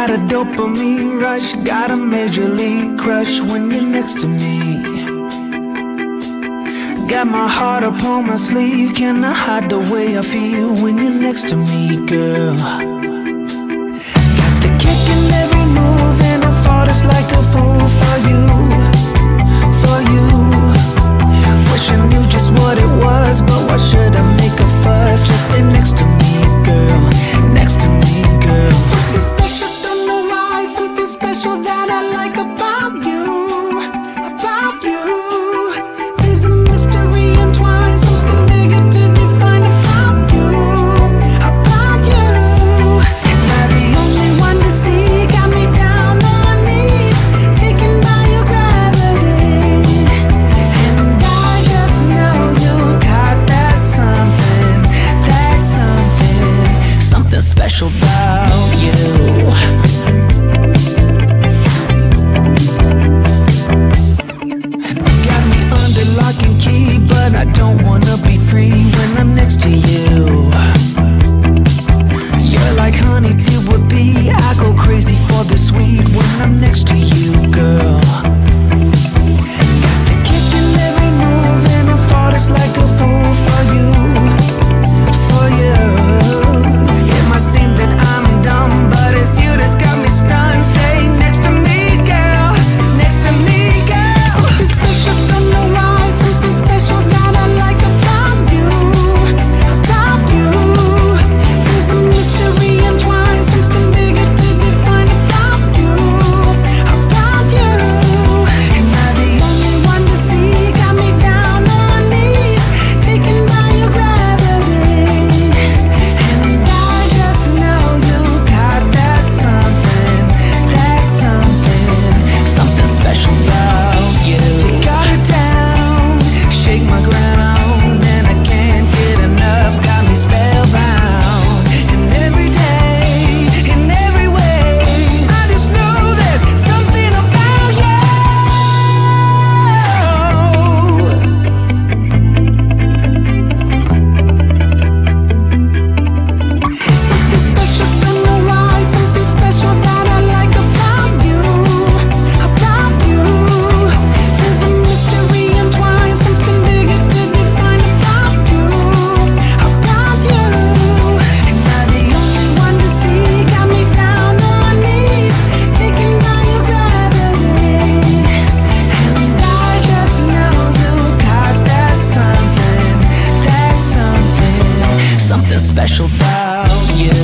got a dopamine rush, got a major league crush when you're next to me. Got my heart upon my sleeve, can I hide the way I feel when you're next to me, girl? Got the kick in every move and I fought just like a fool for you, for you. Wish I knew just what it was, but why should I make a fuss? Just stay next to me, girl, next to me, girl. Something special, don't know why, something special that I like about you, about you. There's a mystery entwined, something bigger to define about you, about you. Am I the only one to see? Got me down on my knees, taken by your gravity. And I just know you got that something, something special about you. Got me under lock and key, but I don't wanna be free when I'm next to you. You're like honey to a bee, I go crazy for the sweet when I'm next to you, girl. Got the kick in every move and I fought just like a fool for you, for you. It might seem that I'm dumb, but it's you that's got me stunned. Stay next to me, girl, next to me, girl. Something special, don't know why, something special that I like about you, about you. There's a mystery entwined, something bigger to define about you, about you. Am I the only one to see? Got me down on my knees, taken by your gravity. And I just know you got that something, something special about you. Take her down, shake my ground, and I can't get enough, got me spellbound. And every day, in every way, I just know there's something about you. Something special, don't know why, something special that I like about you, about you. There's a mystery entwined, something bigger to define about you, about you. Am I the only one to see? Got me down on my knees, taken by your gravity. And I just know you got that something, something special about you.